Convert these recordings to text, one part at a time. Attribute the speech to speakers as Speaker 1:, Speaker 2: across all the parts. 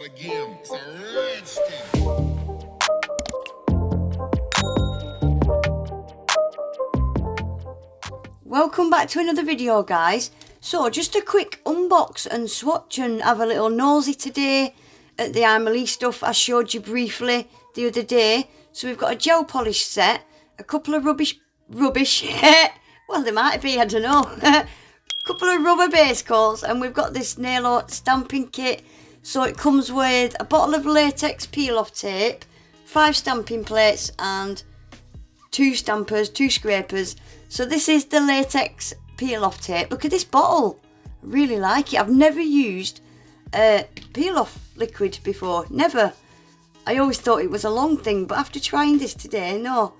Speaker 1: again. It's a rich thing.
Speaker 2: Welcome back to another video, guys. So just a quick unbox and swatch and have a little nosy today at the Aimeili stuff I showed you briefly the other day. So we've got a gel polish set, a couple of rubbish, well there might be, I don't know, a couple of rubber base coats, and we've got this nail art stamping kit. So it comes with a bottle of latex peel off tape, 5 stamping plates and 2 stampers, 2 scrapers. So this is the latex peel off tape. Look at this bottle, I really like it. I've never used peel off liquid before, never. I always thought it was a long thing, but after trying this today, no,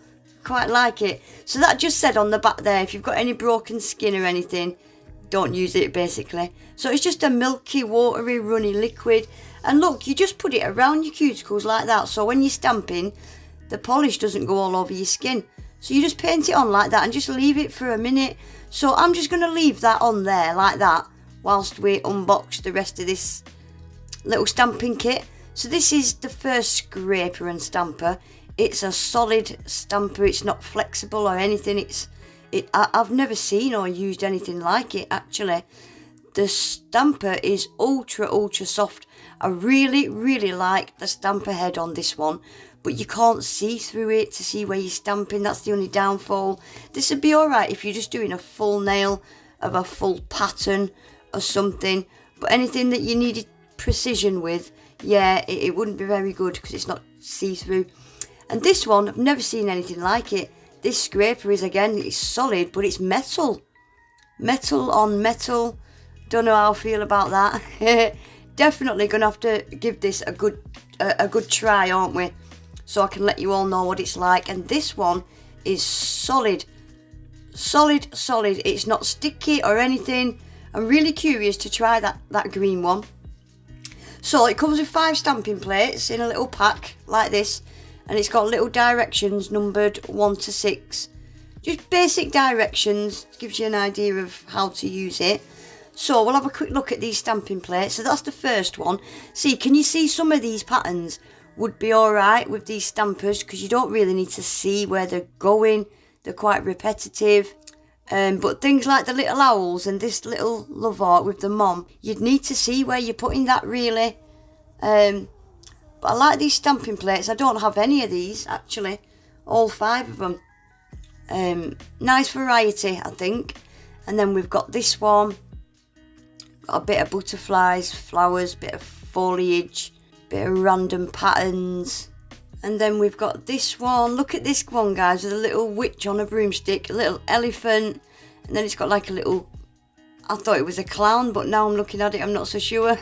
Speaker 2: quite like it. So that just said on the back there, if you've got any broken skin or anything, don't use it basically. So it's just a milky, watery, runny liquid. And look, you just put it around your cuticles like that, so when you're stamping, the polish doesn't go all over your skin. So you just paint it on like that and just leave it for a minute. So I'm just going to leave that on there like that whilst we unbox the rest of this little stamping kit. So this is the first scraper and stamper. It's a solid stamper, it's not flexible or anything. I've never seen or used anything like it actually. The stamper is ultra soft. I really like the stamper head on this one, but you can't see through it to see where you're stamping. That's the only downfall. This would be alright if you're just doing a full nail of a full pattern or something, but anything that you needed precision with, yeah, it wouldn't be very good because it's not see-through. And this one, I've never seen anything like it. This scraper is, again, it's solid, but it's metal. Metal on metal. Don't know how I feel about that. Definitely gonna have to give this a good try, aren't we? So I can let you all know what it's like. And this one is solid. Solid. It's not sticky or anything. I'm really curious to try that green one. So it comes with 5 stamping plates in a little pack like this. And it's got little directions numbered 1 to 6. Just basic directions, gives you an idea of how to use it. So we'll have a quick look at these stamping plates. So that's the first one. See, can you see some of these patterns would be alright with these stampers because you don't really need to see where they're going. They're quite repetitive. But things like the little owls and this little love art with the mom, you'd need to see where you're putting that really. But I like these stamping plates. I don't have any of these actually, all 5 of them. Nice variety, I think. And then we've got this one. Got a bit of butterflies, flowers, bit of foliage, bit of random patterns. And then we've got this one. Look at this one, guys, with a little witch on a broomstick, a little elephant, and then it's got like a little, I thought it was a clown, but now I'm looking at it, I'm not so sure.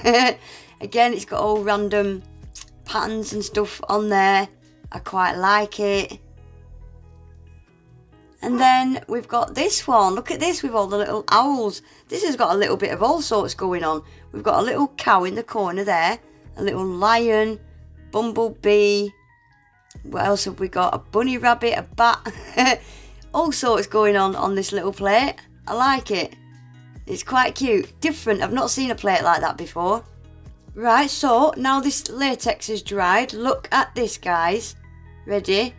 Speaker 2: Again, it's got all random patterns and stuff on there. I quite like it. And then we've got this one. Look at this with all the little owls. This has got a little bit of all sorts going on. We've got a little cow in the corner there, a little lion, bumblebee. What else have we got? A bunny rabbit, a bat. All sorts going on this little plate. I like it. It's quite cute. Different. I've not seen a plate like that before. Right, so now this latex is dried. Look at this, guys. Ready?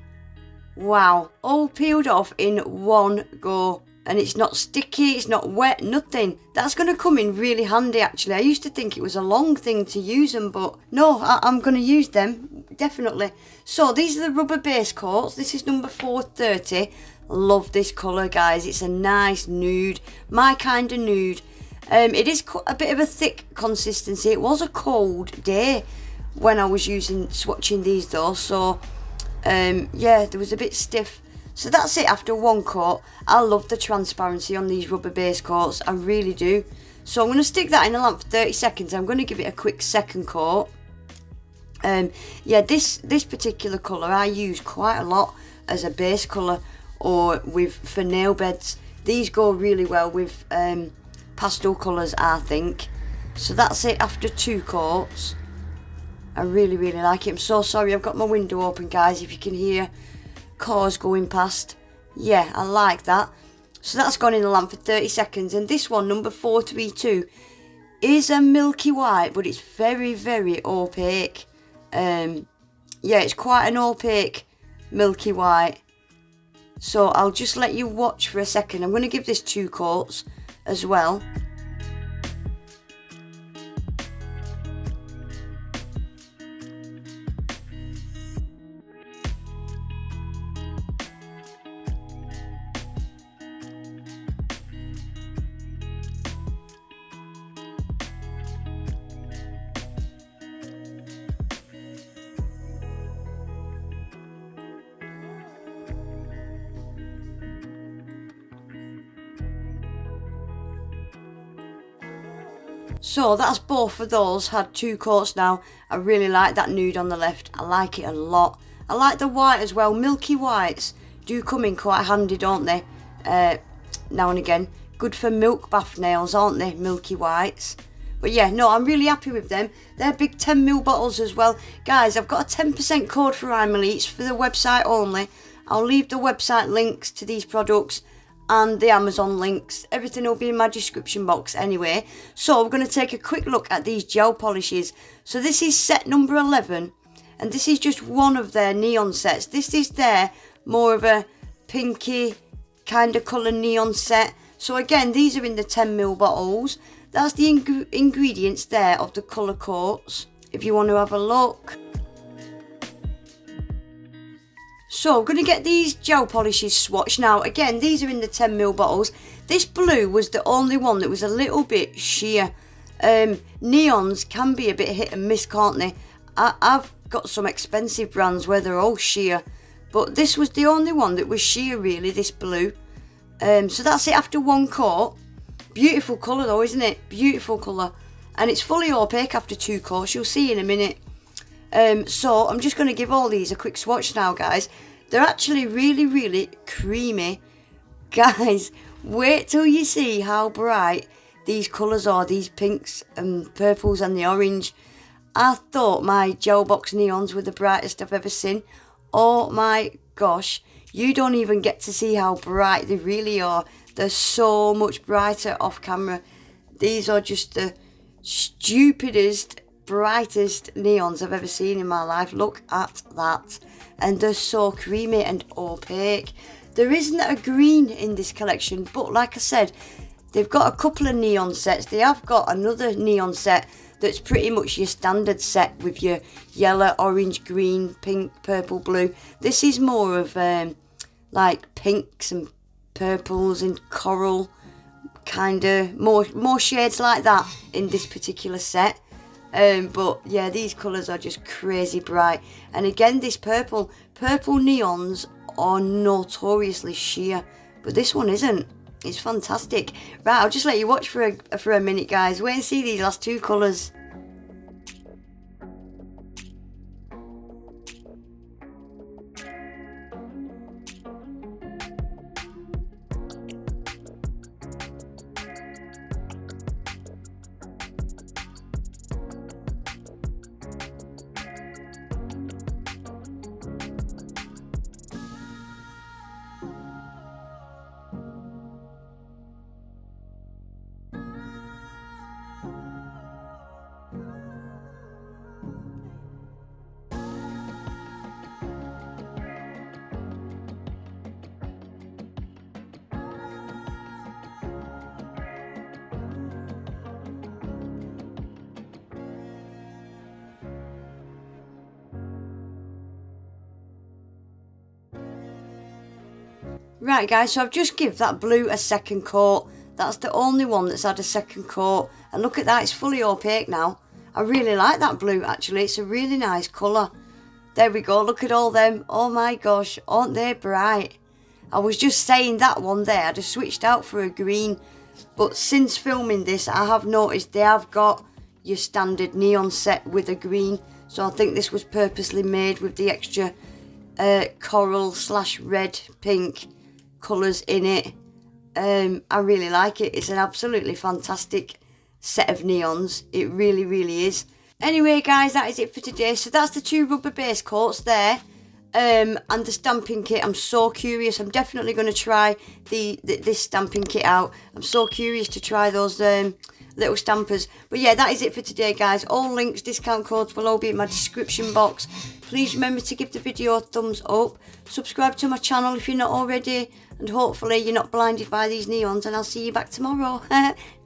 Speaker 2: Wow, all peeled off in one go. And it's not sticky, it's not wet, nothing. That's going to come in really handy actually. I used to think it was a long thing to use them, but no, I'm going to use them, definitely. So these are the rubber base coats. This is number 430. Love this colour, guys. It's a nice nude, my kind of nude. It is a bit of a thick consistency. It was a cold day when I was swatching these though, so yeah, there was a bit stiff. So that's it after one coat. I love the transparency on these rubber base coats, I really do. So I'm going to stick that in the lamp for 30 seconds. I'm going to give it a quick second coat. Yeah, this particular colour I use quite a lot as a base colour or for nail beds. These go really well with pastel colours, I think. So that's it after 2 coats. I really like it. I'm so sorry I've got my window open, guys, if you can hear cars going past. Yeah, I like that. So that's gone in the lamp for 30 seconds. And this one, number 432, is a milky white, but it's very, very opaque. Yeah, it's quite an opaque milky white. So I'll just let you watch for a second. I'm going to give this 2 coats as well. So that's both of those, had 2 coats now. I really like that nude on the left. I like it a lot. I like the white as well. Milky whites do come in quite handy, don't they? Now and again. Good for milk bath nails, aren't they? Milky whites. But yeah, no, I'm really happy with them. They're big 10ml bottles as well. Guys, I've got a 10% code for Aimeili. It's for the website only. I'll leave the website links to these products and the Amazon links. Everything will be in my description box anyway. So we're going to take a quick look at these gel polishes. So this is set number 11, and this is just one of their neon sets. This is their more of a pinky kind of colour neon set. So again, these are in the 10ml bottles. That's the ingredients there of the colour coats, if you want to have a look. So I'm going to get these gel polishes swatched. Now again, these are in the 10ml bottles. This blue was the only one that was a little bit sheer. Neons can be a bit hit and miss, can't they? I've got some expensive brands where they're all sheer, but this was the only one that was sheer really, this blue. So that's it after 1 coat. Beautiful colour though, isn't it? Beautiful colour. And it's fully opaque after 2 coats, you'll see in a minute. So I'm just going to give all these a quick swatch now, guys. They're actually really, really creamy. Guys, wait till you see how bright these colours are, these pinks and purples and the orange. I thought my gel box neons were the brightest I've ever seen. Oh my gosh, you don't even get to see how bright they really are. They're so much brighter off camera. These are just the stupidest, brightest neons I've ever seen in my life. Look at that. And they're so creamy and opaque. There isn't a green in this collection, but like I said, they've got a couple of neon sets. They have got another neon set that's pretty much your standard set with your yellow, orange, green, pink, purple, blue. This is more of like pinks and purples and coral, kind of more shades like that in this particular set. But yeah, these colours are just crazy bright. And again, this purple neons are notoriously sheer, but this one isn't. It's fantastic. Right, I'll just let you watch for a minute, guys. Wait and see these last 2 colours. Right guys, so I've just give that blue a second coat. That's the only one that's had a second coat. And look at that, it's fully opaque now. I really like that blue actually, it's a really nice colour. There we go, look at all them. Oh my gosh, aren't they bright? I was just saying that one there, I'd have switched out for a green. But since filming this, I have noticed they have got your standard neon set with a green. So I think this was purposely made with the extra coral / red pink colours in it. I really like it. It's an absolutely fantastic set of neons. It really, really is. Anyway guys, that is it for today. So that's the 2 rubber base coats there. And the stamping kit. I'm so curious. I'm definitely going to try this stamping kit out. I'm so curious to try those little stampers. But yeah, that is it for today, guys. All links, discount codes will all be in my description box. Please remember to give the video a thumbs up. Subscribe to my channel if you're not already. And hopefully you're not blinded by these neons. And I'll see you back tomorrow.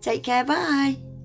Speaker 2: Take care, bye.